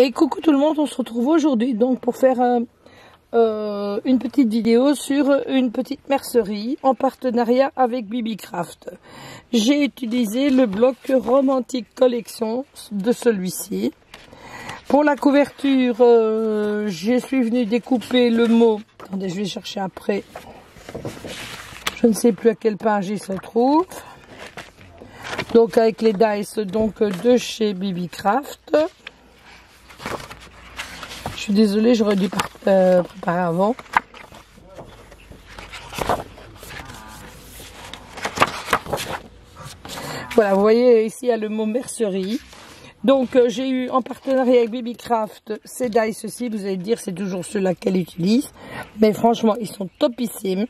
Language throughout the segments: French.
Et coucou tout le monde, on se retrouve aujourd'hui donc pour faire une petite vidéo sur une petite mercerie en partenariat avec BBcraft. J'ai utilisé le bloc Romantic Collection de celui-ci. Pour la couverture, je suis venue découper le mot. Attendez, je vais chercher après. Je ne sais plus à quelle page il se trouve. Donc avec les dice donc de chez BBcraft. Je suis désolée, j'aurais dû préparer avant. Voilà, vous voyez ici il y a le mot mercerie. Donc j'ai eu en partenariat avec BBcraft ces dice-ci. Vous allez dire c'est toujours ceux-là qu'elle utilise. Mais franchement ils sont topissimes.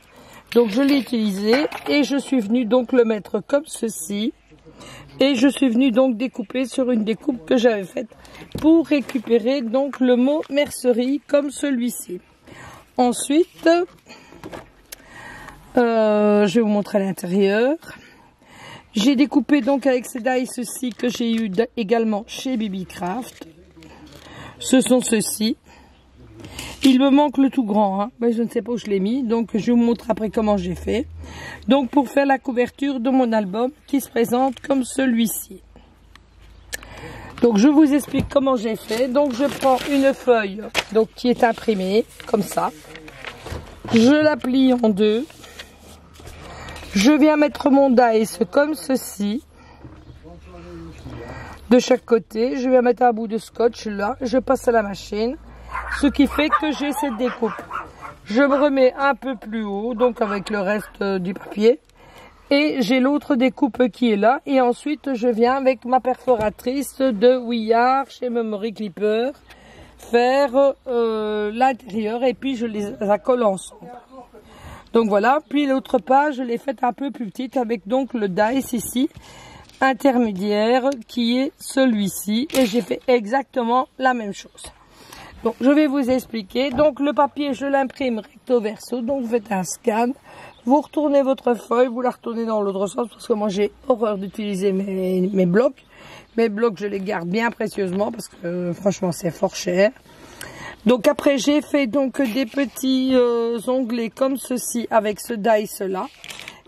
Donc je l'ai utilisé et je suis venue donc le mettre comme ceci. Et je suis venue donc découper sur une découpe que j'avais faite pour récupérer donc le mot mercerie comme celui-ci. Ensuite, je vais vous montrer à l'intérieur. J'ai découpé donc avec ces dice-ci que j'ai eu également chez BBcraft. Ce sont ceux-ci. Il me manque le tout grand, hein. Mais je ne sais pas où je l'ai mis, donc je vous montre après comment j'ai fait. Donc pour faire la couverture de mon album qui se présente comme celui-ci. Donc je vous explique comment j'ai fait. Donc je prends une feuille donc qui est imprimée comme ça. Je la plie en deux. Je viens mettre mon dice comme ceci. De chaque côté, je viens mettre un bout de scotch là. Je passe à la machine. Ce qui fait que j'ai cette découpe. Je me remets un peu plus haut, donc avec le reste du papier. Et j'ai l'autre découpe qui est là. Et ensuite, je viens avec ma perforatrice de Ouillard chez Memory Clipper faire l'intérieur et puis je les accole ensemble. Donc voilà. Puis l'autre page, je l'ai faite un peu plus petite avec donc le dice ici intermédiaire qui est celui-ci. Et j'ai fait exactement la même chose. Donc, je vais vous expliquer. Donc, le papier, je l'imprime recto verso. Donc, vous faites un scan. Vous retournez votre feuille. Vous la retournez dans l'autre sens. Parce que moi, j'ai horreur d'utiliser mes blocs. Mes blocs, je les garde bien précieusement. Parce que, franchement, c'est fort cher. Donc, après, j'ai fait donc des petits onglets comme ceci. Avec ce dice-là.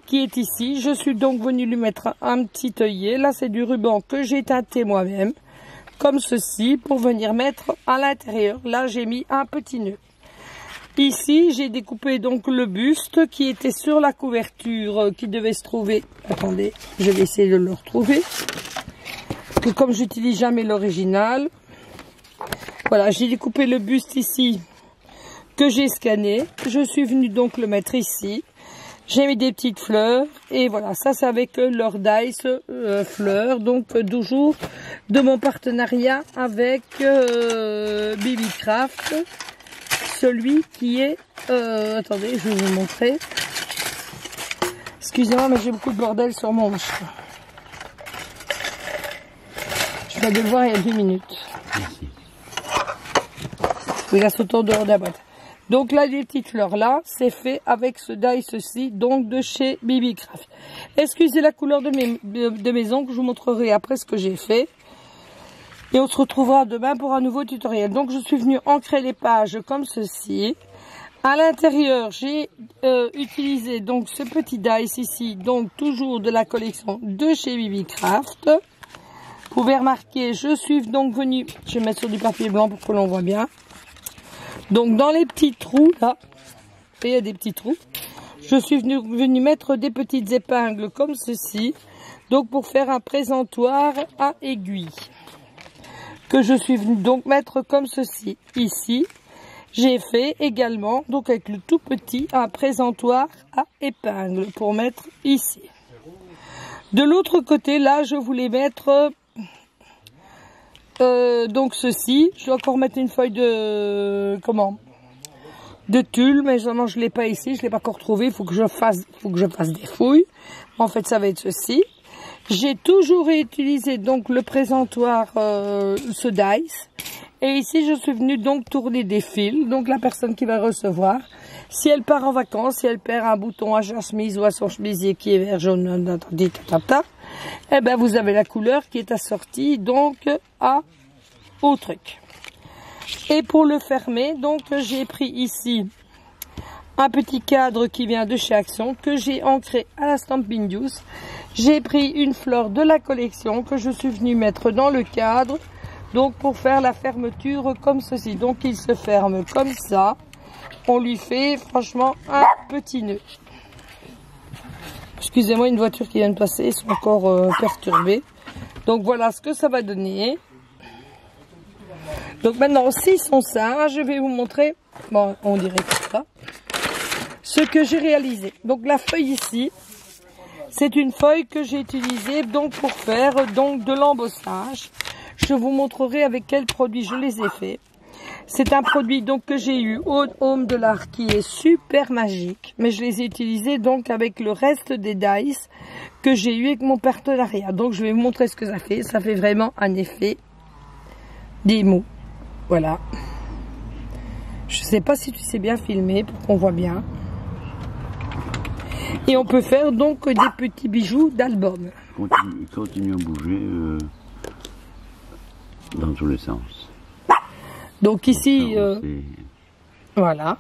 Qui est ici. Je suis donc venue lui mettre un petit œillet. Là, c'est du ruban que j'ai teinté moi-même. Comme ceci, pour venir mettre à l'intérieur. Là, j'ai mis un petit nœud. Ici, j'ai découpé donc le buste qui était sur la couverture, qui devait se trouver. Attendez, je vais essayer de le retrouver. Que comme j'utilise jamais l'original. Voilà, j'ai découpé le buste ici, que j'ai scanné. Je suis venue donc le mettre ici. J'ai mis des petites fleurs et voilà, ça c'est avec leur dice fleurs, donc toujours de mon partenariat avec BBcraft, celui qui est, attendez, je vais vous montrer. Excusez-moi, mais j'ai beaucoup de bordel sur mon manche. Je viens de le voir il y a 2 minutes. Il a sauté en dehors de la boîte. Donc là, les petites fleurs là, c'est fait avec ce dice-ci, donc de chez BBcraft. Excusez la couleur de mes ongles, je vous montrerai après ce que j'ai fait. Et on se retrouvera demain pour un nouveau tutoriel. Donc je suis venue ancrer les pages comme ceci. À l'intérieur, j'ai utilisé donc ce petit dice ici, donc toujours de la collection de chez BBcraft. Vous pouvez remarquer, je suis donc venue, je vais mettre sur du papier blanc pour que l'on voit bien. Donc dans les petits trous là, il y a des petits trous, je suis venue mettre des petites épingles comme ceci, donc pour faire un présentoir à aiguille, que je suis venue donc mettre comme ceci. Ici, j'ai fait également, donc avec le tout petit, un présentoir à épingles pour mettre ici. De l'autre côté là, je voulais mettre... donc ceci, je dois encore mettre une feuille de de tulle, mais vraiment je l'ai pas ici, je l'ai pas encore trouvé, il faut que je fasse des fouilles. En fait, ça va être ceci. J'ai toujours utilisé donc le présentoir ce dice, et ici je suis venue donc tourner des fils. Donc la personne qui va recevoir, si elle part en vacances, si elle perd un bouton à sa chemise ou à son chemisier qui est vert, jaune, eh ben vous avez la couleur qui est assortie donc au truc. Et pour le fermer, donc j'ai pris ici un petit cadre qui vient de chez Action, que j'ai ancré à la Stampin' Douce. J'ai pris une fleur de la collection que je suis venue mettre dans le cadre, donc pour faire la fermeture comme ceci. Donc il se ferme comme ça. On lui fait franchement un petit nœud. Excusez-moi, une voiture qui vient de passer, ils sont encore perturbés. Donc voilà ce que ça va donner. Donc maintenant, s'ils sont ça, je vais vous montrer, bon, on dirait que ça, ce que j'ai réalisé. Donc la feuille ici, c'est une feuille que j'ai utilisée donc pour faire donc de l'embossage. Je vous montrerai avec quel produit je les ai fait. C'est un produit donc que j'ai eu au Home de l'Art qui est super magique, mais je les ai utilisés donc avec le reste des dice que j'ai eu avec mon partenariat. Donc je vais vous montrer ce que ça fait. Ça fait vraiment un effet d'émou. Voilà. Je sais pas si tu sais bien filmer pour qu'on voit bien. Et on peut faire donc des petits bijoux d'album. Continue à bouger dans tous les sens. Donc ici, voilà.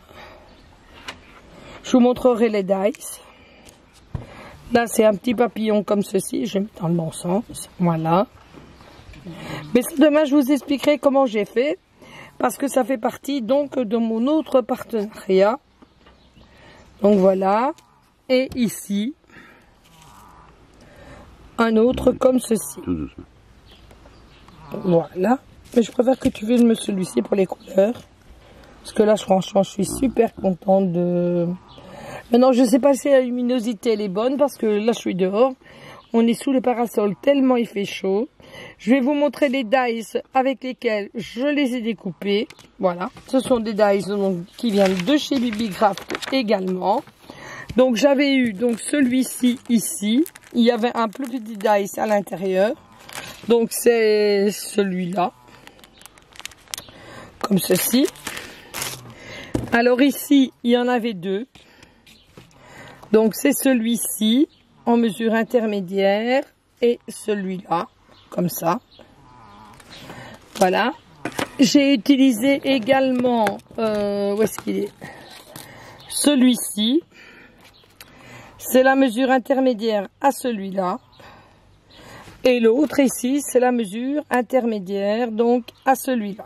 Je vous montrerai les dice. Là, c'est un petit papillon comme ceci. Je vais mettre dans le bon sens. Voilà. Mais demain, je vous expliquerai comment j'ai fait. Parce que ça fait partie donc de mon autre partenariat. Donc voilà. Et ici, un autre comme ceci. Tout doucement. Voilà. Mais je préfère que tu filmes celui-ci pour les couleurs. Parce que là, franchement, je suis super contente de... Maintenant, je ne sais pas si la luminosité elle est bonne. Parce que là, je suis dehors. On est sous le parasol tellement il fait chaud. Je vais vous montrer les dice avec lesquels je les ai découpés. Voilà. Ce sont des dice donc, qui viennent de chez Bibigraft également. Donc, j'avais eu donc celui-ci ici. Il y avait un plus petit dice à l'intérieur. Donc, c'est celui-là. Comme ceci. Alors ici, il y en avait deux. Donc c'est celui-ci en mesure intermédiaire et celui-là, comme ça. Voilà. J'ai utilisé également, où est-ce qu'il est? Celui-ci. C'est la mesure intermédiaire à celui-là. Et l'autre ici, c'est la mesure intermédiaire donc à celui-là.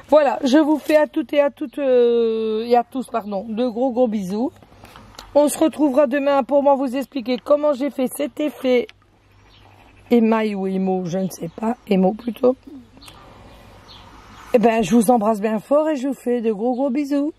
Voilà, je vous fais à toutes et à toutes et à tous, pardon, de gros bisous. On se retrouvera demain pour moi vous expliquer comment j'ai fait cet effet émail ou émo, je ne sais pas, émo plutôt. Eh ben, je vous embrasse bien fort et je vous fais de gros bisous.